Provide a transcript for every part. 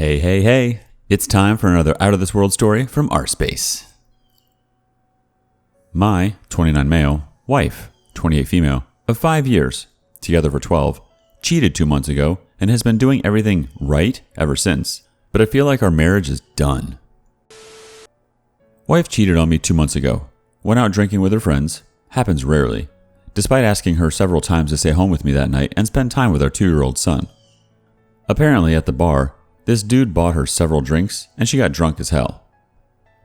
Hey, it's time for another Out of This World story from rSpace. My 29 male, wife, 28 female, of 5 years, together for 12, cheated 2 months ago and has been doing everything right ever since, but I feel like our marriage is done. Wife cheated on me 2 months ago, went out drinking with her friends, happens rarely, despite asking her several times to stay home with me that night and spend time with our 2-year-old son. Apparently at the bar, this dude bought her several drinks and she got drunk as hell,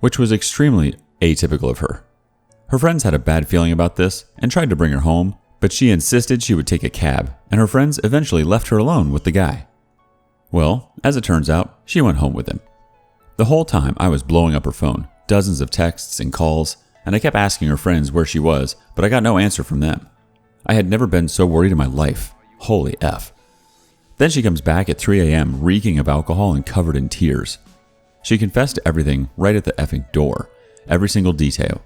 which was extremely atypical of her. Her friends had a bad feeling about this and tried to bring her home, but she insisted she would take a cab, and her friends eventually left her alone with the guy. Well, as it turns out, she went home with him. The whole time I was blowing up her phone, dozens of texts and calls, and I kept asking her friends where she was, but I got no answer from them. I had never been so worried in my life. Holy F. Then she comes back at 3 a.m. reeking of alcohol and covered in tears. She confessed to everything right at the effing door, every single detail.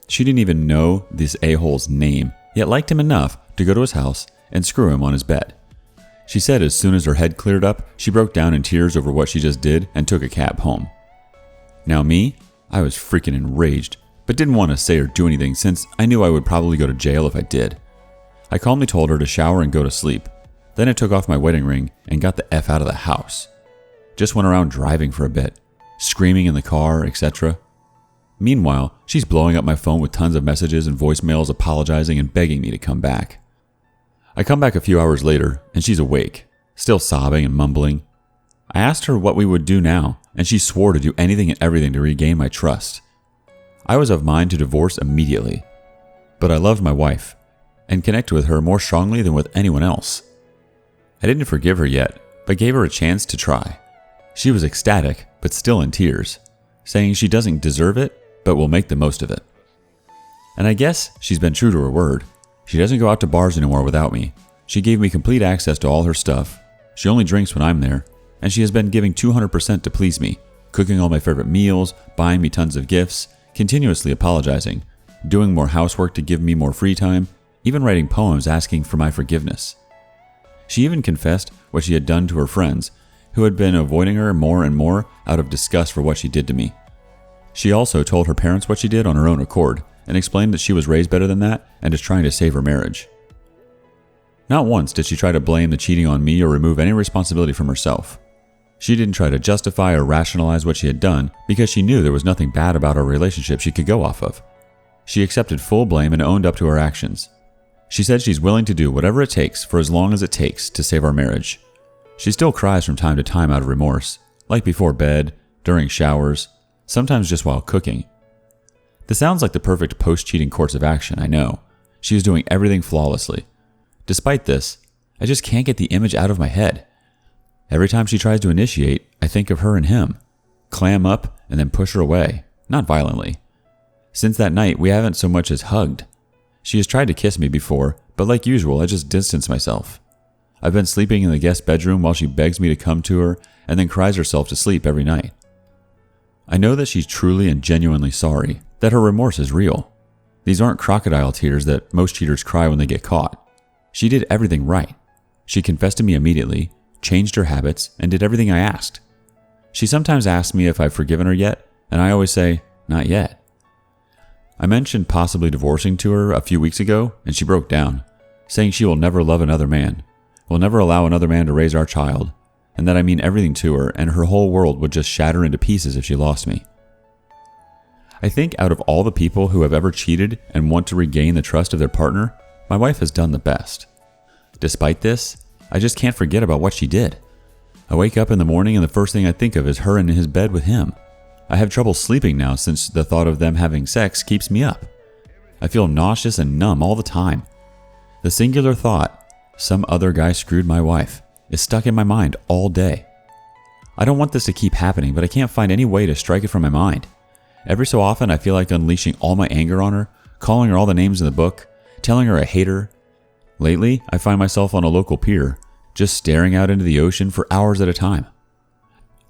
She didn't even know this a-hole's name, yet liked him enough to go to his house and screw him on his bed. She said as soon as her head cleared up, she broke down in tears over what she just did and took a cab home. Now me, I was freaking enraged, but didn't want to say or do anything since I knew I would probably go to jail if I did. I calmly told her to shower and go to sleep. Then I took off my wedding ring and got the F out of the house. Just went around driving for a bit, screaming in the car, etc. Meanwhile, she's blowing up my phone with tons of messages and voicemails apologizing and begging me to come back. I come back a few hours later and she's awake, still sobbing and mumbling. I asked her what we would do now, and she swore to do anything and everything to regain my trust. I was of mind to divorce immediately, but I loved my wife and connected with her more strongly than with anyone else. I didn't forgive her yet, but gave her a chance to try. She was ecstatic, but still in tears, saying she doesn't deserve it, but will make the most of it. And I guess she's been true to her word. She doesn't go out to bars anymore without me. She gave me complete access to all her stuff. She only drinks when I'm there, and she has been giving 200% to please me, cooking all my favorite meals, buying me tons of gifts, continuously apologizing, doing more housework to give me more free time, even writing poems asking for my forgiveness. She even confessed what she had done to her friends, who had been avoiding her more and more out of disgust for what she did to me. She also told her parents what she did on her own accord, and explained that she was raised better than that and is trying to save her marriage. Not once did she try to blame the cheating on me or remove any responsibility from herself. She didn't try to justify or rationalize what she had done because she knew there was nothing bad about our relationship she could go off of. She accepted full blame and owned up to her actions. She said she's willing to do whatever it takes for as long as it takes to save our marriage. She still cries from time to time out of remorse, like before bed, during showers, sometimes just while cooking. This sounds like the perfect post-cheating course of action, I know. She is doing everything flawlessly. Despite this, I just can't get the image out of my head. Every time she tries to initiate, I think of her and him. Clam up and then push her away, not violently. Since that night, we haven't so much as hugged. She has tried to kiss me before, but like usual, I just distance myself. I've been sleeping in the guest bedroom while she begs me to come to her and then cries herself to sleep every night. I know that she's truly and genuinely sorry, that her remorse is real. These aren't crocodile tears that most cheaters cry when they get caught. She did everything right. She confessed to me immediately, changed her habits, and did everything I asked. She sometimes asks me if I've forgiven her yet, and I always say, not yet. I mentioned possibly divorcing to her a few weeks ago, and she broke down, saying she will never love another man, will never allow another man to raise our child, and that I mean everything to her, and her whole world would just shatter into pieces if she lost me. I think out of all the people who have ever cheated and want to regain the trust of their partner, my wife has done the best. Despite this, I just can't forget about what she did. I wake up in the morning and the first thing I think of is her in his bed with him. I have trouble sleeping now since the thought of them having sex keeps me up. I feel nauseous and numb all the time. The singular thought, some other guy screwed my wife, is stuck in my mind all day. I don't want this to keep happening, but I can't find any way to strike it from my mind. Every so often I feel like unleashing all my anger on her, calling her all the names in the book, telling her I hate her. Lately, I find myself on a local pier, just staring out into the ocean for hours at a time.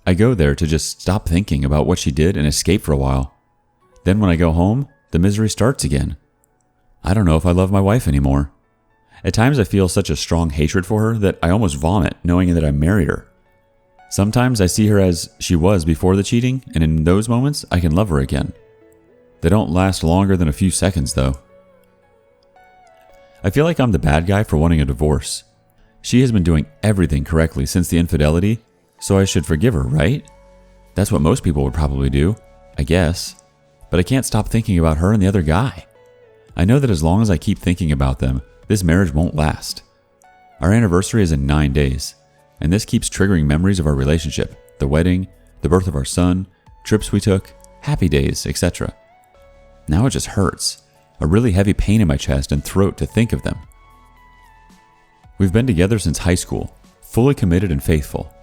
I go there to just stop thinking about what she did and escape for a while. Then when I go home, the misery starts again. I don't know if I love my wife anymore. At times I feel such a strong hatred for her that I almost vomit knowing that I married her. Sometimes I see her as she was before the cheating, and in those moments, I can love her again. They don't last longer than a few seconds, though. I feel like I'm the bad guy for wanting a divorce. She has been doing everything correctly since the infidelity, so I should forgive her, right? That's what most people would probably do, I guess. But I can't stop thinking about her and the other guy. I know that as long as I keep thinking about them, this marriage won't last. Our anniversary is in 9 days, and this keeps triggering memories of our relationship, the wedding, the birth of our son, trips we took, happy days, etc. Now it just hurts, a really heavy pain in my chest and throat to think of them. We've been together since high school, fully committed and faithful.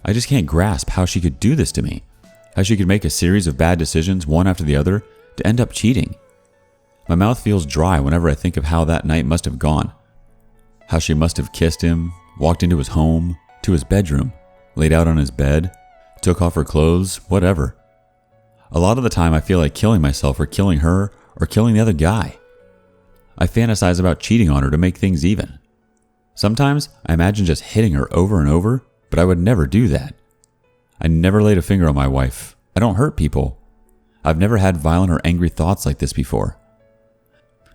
I just can't grasp how she could do this to me, how she could make a series of bad decisions one after the other to end up cheating. My mouth feels dry whenever I think of how that night must have gone, how she must have kissed him, walked into his home, to his bedroom, laid out on his bed, took off her clothes, whatever. A lot of the time I feel like killing myself or killing her or killing the other guy. I fantasize about cheating on her to make things even. Sometimes I imagine just hitting her over and over, but I would never do that. I never laid a finger on my wife. I don't hurt people. I've never had violent or angry thoughts like this before.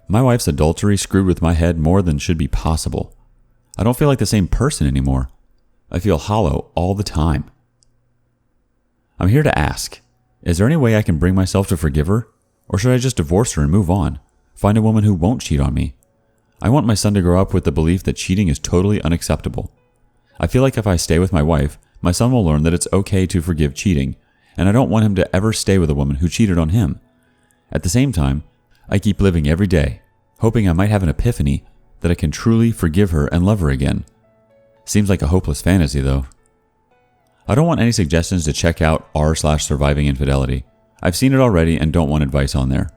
My wife's adultery screwed with my head more than should be possible. I don't feel like the same person anymore. I feel hollow all the time. I'm here to ask, is there any way I can bring myself to forgive her? Or should I just divorce her and move on? Find a woman who won't cheat on me? I want my son to grow up with the belief that cheating is totally unacceptable. I feel like if I stay with my wife, my son will learn that it's okay to forgive cheating, and I don't want him to ever stay with a woman who cheated on him. At the same time, I keep living every day, hoping I might have an epiphany that I can truly forgive her and love her again. Seems like a hopeless fantasy, though. I don't want any suggestions to check out r/surviving infidelity. I've seen it already and don't want advice on there.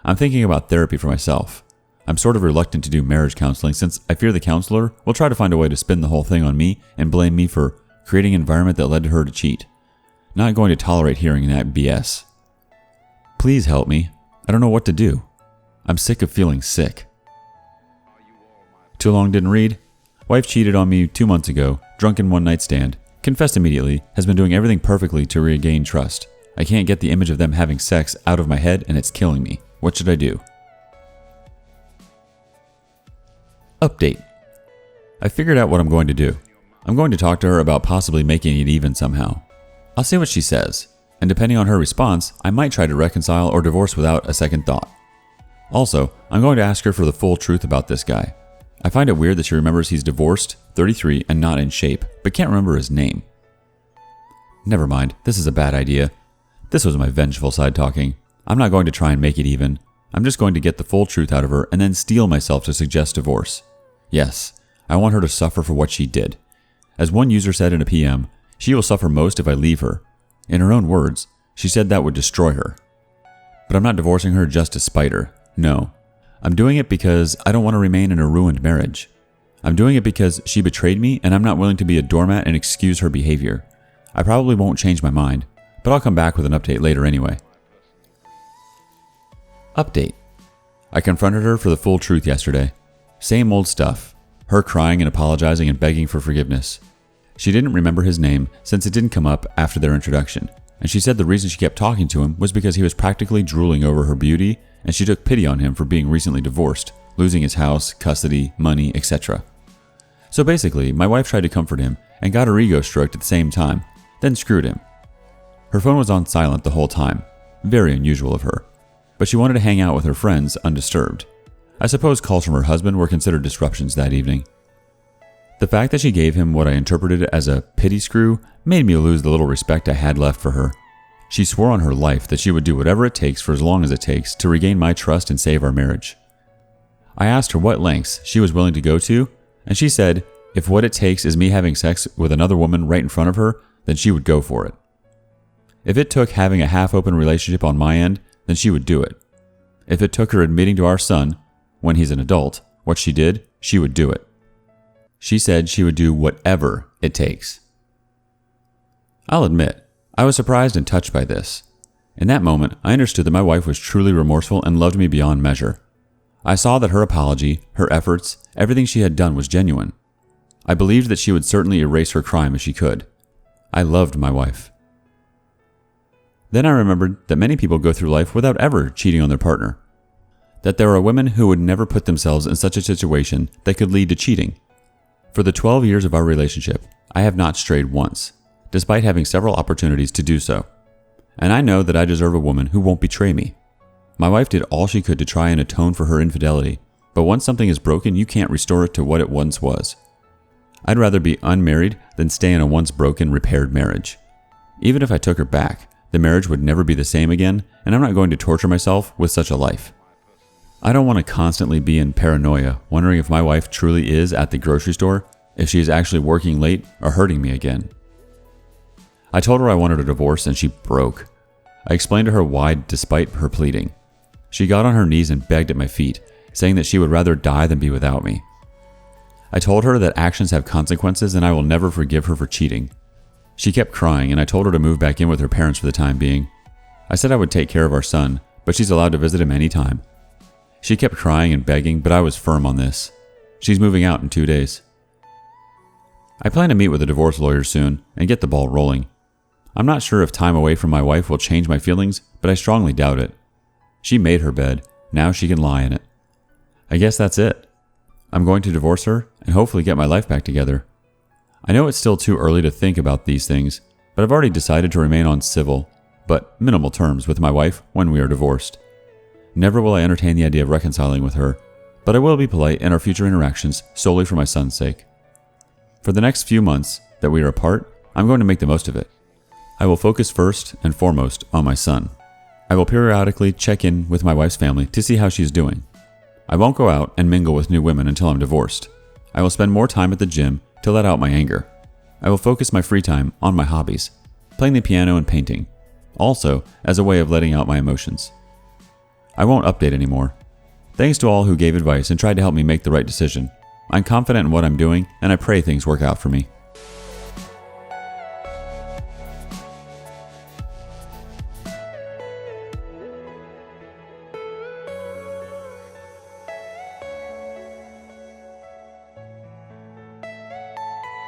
I'm thinking about therapy for myself. I'm sort of reluctant to do marriage counseling since I fear the counselor will try to find a way to spin the whole thing on me and blame me for creating an environment that led her to cheat. Not going to tolerate hearing that BS. Please help me. I don't know what to do. I'm sick of feeling sick. Too long didn't read. Wife cheated on me 2 months ago, drunken one-night stand. Confessed immediately, has been doing everything perfectly to regain trust. I can't get the image of them having sex out of my head and it's killing me. What should I do? Update. I figured out what I'm going to do. I'm going to talk to her about possibly making it even somehow. I'll see what she says, and depending on her response, I might try to reconcile or divorce without a second thought. Also, I'm going to ask her for the full truth about this guy. I find it weird that she remembers he's divorced, 33, and not in shape, but can't remember his name. Never mind, this is a bad idea. This was my vengeful side talking. I'm not going to try and make it even. I'm just going to get the full truth out of her and then steel myself to suggest divorce. Yes, I want her to suffer for what she did. As one user said in a PM, she will suffer most if I leave her. In her own words, she said that would destroy her. But I'm not divorcing her just to spite her. No. I'm doing it because I don't want to remain in a ruined marriage. I'm doing it because she betrayed me and I'm not willing to be a doormat and excuse her behavior. I probably won't change my mind, but I'll come back with an update later anyway. Update. I confronted her for the full truth yesterday. Same old stuff. Her crying and apologizing and begging for forgiveness. She didn't remember his name since it didn't come up after their introduction, and she said the reason she kept talking to him was because he was practically drooling over her beauty and she took pity on him for being recently divorced, losing his house, custody, money, etc. So basically, my wife tried to comfort him and got her ego stroked at the same time, then screwed him. Her phone was on silent the whole time, very unusual of her, but she wanted to hang out with her friends undisturbed. I suppose calls from her husband were considered disruptions that evening. The fact that she gave him what I interpreted as a pity screw made me lose the little respect I had left for her. She swore on her life that she would do whatever it takes for as long as it takes to regain my trust and save our marriage. I asked her what lengths she was willing to go to, and she said if what it takes is me having sex with another woman right in front of her, then she would go for it. If it took having a half-open relationship on my end, then she would do it. If it took her admitting to our son, when he's an adult, what she did, she would do it. She said she would do whatever it takes. I'll admit, I was surprised and touched by this. In that moment, I understood that my wife was truly remorseful and loved me beyond measure. I saw that her apology, her efforts, everything she had done was genuine. I believed that she would certainly erase her crime if she could. I loved my wife. Then I remembered that many people go through life without ever cheating on their partner. That there are women who would never put themselves in such a situation that could lead to cheating. For the 12 years of our relationship, I have not strayed once, despite having several opportunities to do so. And I know that I deserve a woman who won't betray me. My wife did all she could to try and atone for her infidelity, but once something is broken, you can't restore it to what it once was. I'd rather be unmarried than stay in a once broken, repaired marriage. Even if I took her back, the marriage would never be the same again, and I'm not going to torture myself with such a life. I don't want to constantly be in paranoia, wondering if my wife truly is at the grocery store, if she is actually working late or hurting me again. I told her I wanted a divorce and she broke. I explained to her why despite her pleading. She got on her knees and begged at my feet, saying that she would rather die than be without me. I told her that actions have consequences and I will never forgive her for cheating. She kept crying and I told her to move back in with her parents for the time being. I said I would take care of our son, but she's allowed to visit him anytime. She kept crying and begging, but I was firm on this. She's moving out in 2 days. I plan to meet with a divorce lawyer soon and get the ball rolling. I'm not sure if time away from my wife will change my feelings, but I strongly doubt it. She made her bed, now she can lie in it. I guess that's it. I'm going to divorce her and hopefully get my life back together. I know it's still too early to think about these things, but I've already decided to remain on civil, but minimal terms with my wife when we are divorced. Never will I entertain the idea of reconciling with her, but I will be polite in our future interactions solely for my son's sake. For the next few months that we are apart, I'm going to make the most of it. I will focus first and foremost on my son. I will periodically check in with my wife's family to see how she's doing. I won't go out and mingle with new women until I'm divorced. I will spend more time at the gym to let out my anger. I will focus my free time on my hobbies, playing the piano and painting, also as a way of letting out my emotions. I won't update anymore. Thanks to all who gave advice and tried to help me make the right decision. I'm confident in what I'm doing and I pray things work out for me.